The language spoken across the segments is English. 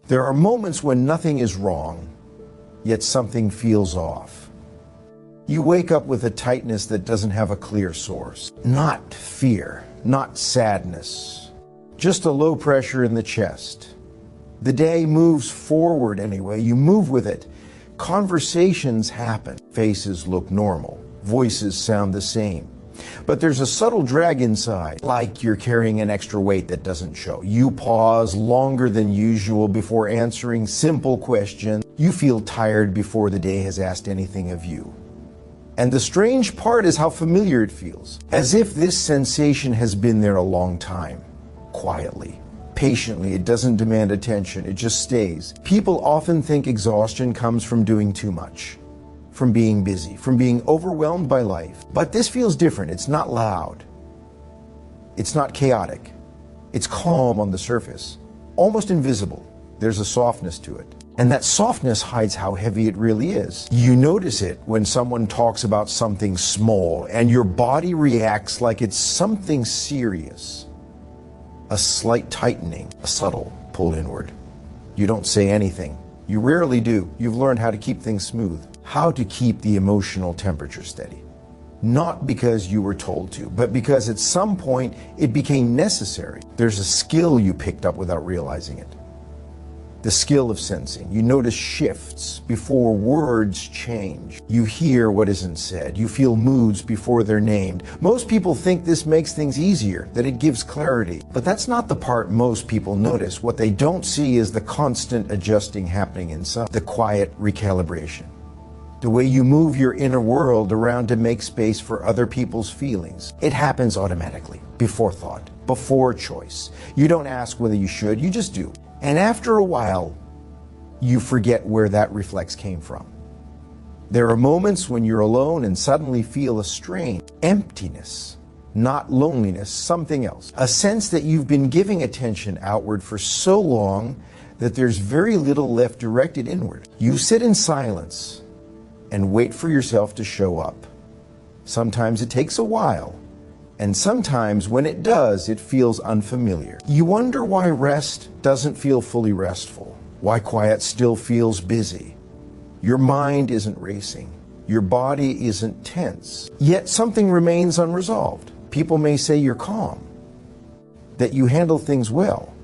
There are moments when nothing is wrong, yet something feels off. You wake up with a tightness that doesn't have a clear source. Not fear, not sadness, just a low pressure in the chest. The day moves forward anyway. You move with it. Conversations happen. Faces look normal. Voices sound the same. But there's a subtle drag inside, like you're carrying an extra weight that doesn't show. You pause longer than usual before answering simple questions. You feel tired before the day has asked anything of you. And the strange part is how familiar it feels, as if this sensation has been there a long time. Quietly, patiently, it doesn't demand attention, it just stays. People often think exhaustion comes from doing too much, from being busy, from being overwhelmed by life. But this feels different. It's not loud. It's not chaotic. It's calm on the surface, almost invisible. There's a softness to it. And that softness hides how heavy it really is. You notice it when someone talks about something small and your body reacts like it's something serious. A slight tightening, a subtle pull inward. You don't say anything. You rarely do. You've learned how to keep things smooth, how to keep the emotional temperature steady. Not because you were told to, but because at some point it became necessary. There's a skill you picked up without realizing it. The skill of sensing. You notice shifts before words change. You hear what isn't said. You feel moods before they're named. Most people think this makes things easier, that it gives clarity. But that's not the part most people notice. What they don't see is the constant adjusting happening inside, the quiet recalibration. The way you move your inner world around to make space for other people's feelings. It happens automatically, before thought, before choice. You don't ask whether you should, you just do. And after a while, you forget where that reflex came from. There are moments when you're alone and suddenly feel a strain, emptiness, not loneliness, something else. A sense that you've been giving attention outward for so long that there's very little left directed inward. You sit in silence and wait for yourself to show up. Sometimes it takes a while. And sometimes when it does, it feels unfamiliar. You wonder why rest doesn't feel fully restful, why quiet still feels busy. Your mind isn't racing, your body isn't tense, yet something remains unresolved. People may say you're calm, that you handle things well,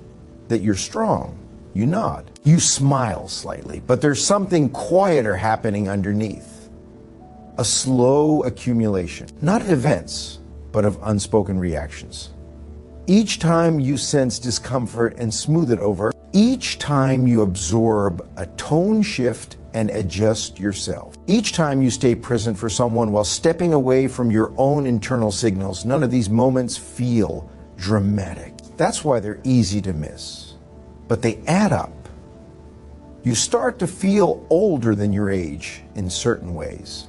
that you're strong. You nod, you smile slightly, but there's something quieter happening underneath. A slow accumulation, not of events, but of unspoken reactions. Each time you sense discomfort and smooth it over, each time you absorb a tone shift and adjust yourself. Each time you stay present for someone while stepping away from your own internal signals, none of these moments feel dramatic. That's why they're easy to miss. But they add up. You start to feel older than your age in certain ways.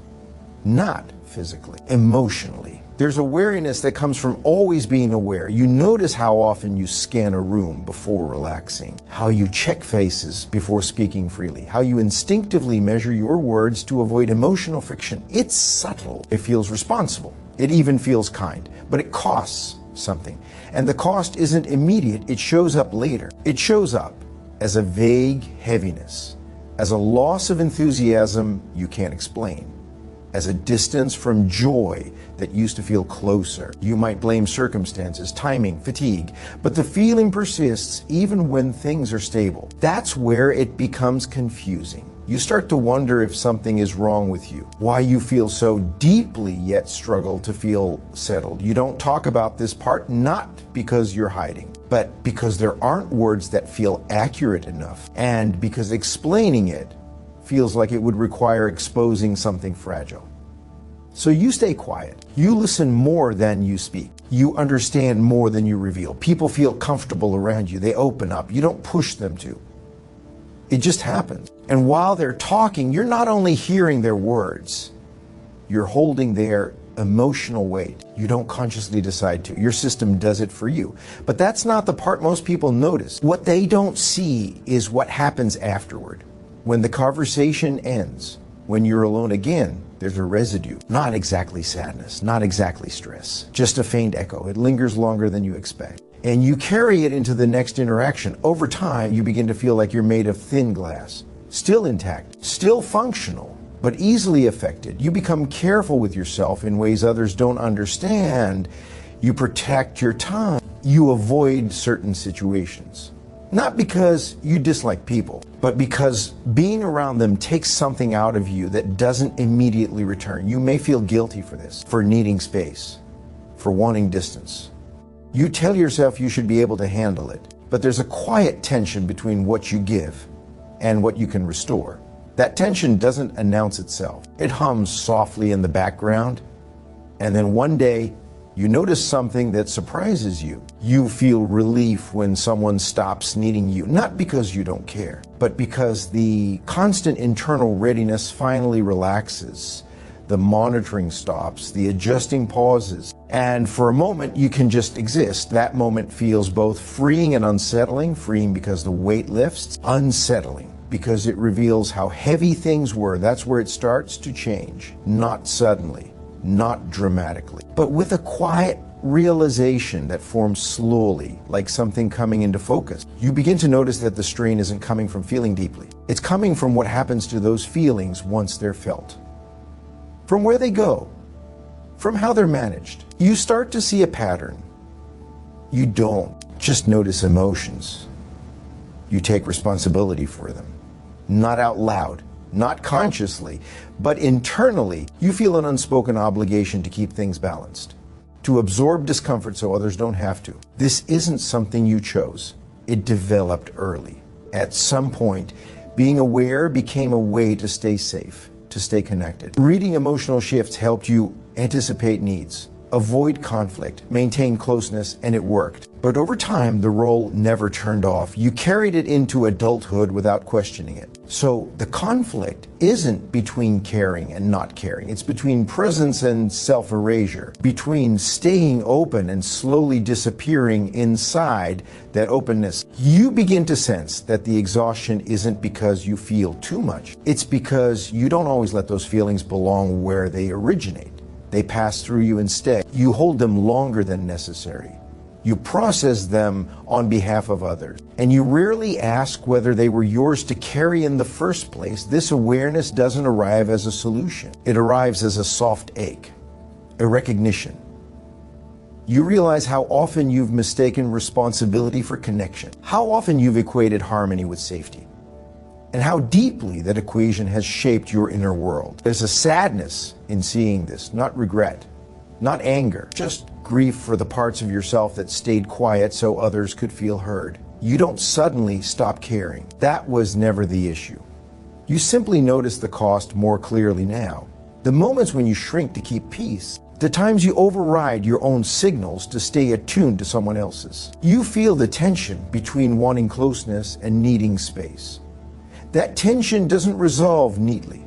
Not physically, emotionally. There's a wariness that comes from always being aware. You notice how often you scan a room before relaxing, how you check faces before speaking freely, how you instinctively measure your words to avoid emotional friction. It's subtle. It feels responsible. It even feels kind, but it costs something. And the cost isn't immediate. It shows up later. It shows up as a vague heaviness, as a loss of enthusiasm you can't explain, as a distance from joy that used to feel closer. You might blame circumstances, timing, fatigue, but the feeling persists even when things are stable. That's where it becomes confusing. You start to wonder if something is wrong with you, why you feel so deeply yet struggle to feel settled. You don't talk about this part, not because you're hiding, but because there aren't words that feel accurate enough, and because explaining it feels like it would require exposing something fragile. So you stay quiet. You listen more than you speak. You understand more than you reveal. People feel comfortable around you. They open up. You don't push them to. It just happens. And while they're talking, you're not only hearing their words, you're holding their emotional weight. You don't consciously decide to. Your system does it for you. But that's not the part most people notice. What they don't see is what happens afterward. When the conversation ends, when you're alone again, there's a residue. Not exactly sadness, not exactly stress, just a faint echo. It lingers longer than you expect. and you carry it into the next interaction. Over time, you begin to feel like you're made of thin glass, still intact, still functional, but easily affected. You become careful with yourself in ways others don't understand. You protect your time. You avoid certain situations. Not because you dislike people, but because being around them takes something out of you that doesn't immediately return. You may feel guilty for this, for needing space, for wanting distance. You tell yourself you should be able to handle it, but there's a quiet tension between what you give and what you can restore. That tension doesn't announce itself. It hums softly in the background, and then one day, you notice something that surprises you. You feel relief when someone stops needing you, not because you don't care, but because the constant internal readiness finally relaxes. The monitoring stops, the adjusting pauses, and for a moment you can just exist. That moment feels both freeing and unsettling. Freeing because the weight lifts, unsettling because it reveals how heavy things were. That's where it starts to change, not suddenly, not dramatically, but with a quiet realization that forms slowly, like something coming into focus. You begin to notice that the strain isn't coming from feeling deeply. It's coming from what happens to those feelings once they're felt, from where they go, from how they're managed. You start to see a pattern. You don't just notice emotions. You take responsibility for them, not out loud, not consciously, but internally. You feel an unspoken obligation to keep things balanced, to absorb discomfort so others don't have to. This isn't something you chose. It developed early. At some point, being aware became a way to stay safe, to stay connected. Reading emotional shifts helped you anticipate needs, avoid conflict, maintain closeness, and it worked. But over time, the role never turned off. You carried it into adulthood without questioning it. So the conflict isn't between caring and not caring. It's between presence and self-erasure, between staying open and slowly disappearing inside that openness. You begin to sense that the exhaustion isn't because you feel too much. It's because you don't always let those feelings belong where they originate. They pass through you instead. You hold them longer than necessary. You process them on behalf of others. And you rarely ask whether they were yours to carry in the first place. This awareness doesn't arrive as a solution. It arrives as a soft ache, a recognition. You realize how often you've mistaken responsibility for connection, how often you've equated harmony with safety, and how deeply that equation has shaped your inner world. There's a sadness in seeing this, not regret, not anger, just grief for the parts of yourself that stayed quiet so others could feel heard. You don't suddenly stop caring. That was never the issue. You simply notice the cost more clearly now. The moments when you shrink to keep peace, the times you override your own signals to stay attuned to someone else's. You feel the tension between wanting closeness and needing space. That tension doesn't resolve neatly.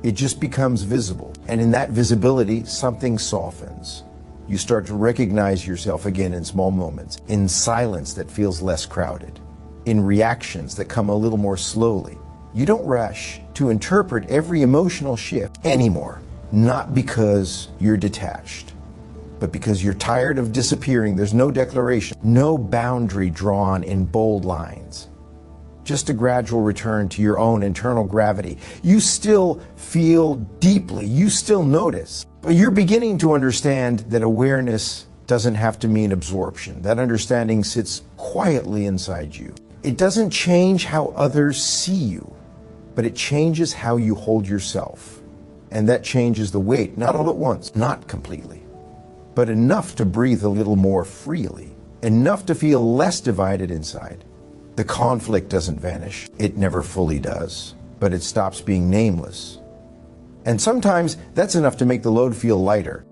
It just becomes visible. And in that visibility, something softens. You start to recognize yourself again in small moments, in silence that feels less crowded, in reactions that come a little more slowly. You don't rush to interpret every emotional shift anymore, not because you're detached, but because you're tired of disappearing. There's no declaration, no boundary drawn in bold lines. Just a gradual return to your own internal gravity. You still feel deeply, you still notice, but you're beginning to understand that awareness doesn't have to mean absorption. That understanding sits quietly inside you. It doesn't change how others see you, but it changes how you hold yourself. And that changes the weight, not all at once, not completely, but enough to breathe a little more freely, enough to feel less divided inside. The conflict doesn't vanish. It never fully does, but it stops being nameless. And sometimes that's enough to make the load feel lighter.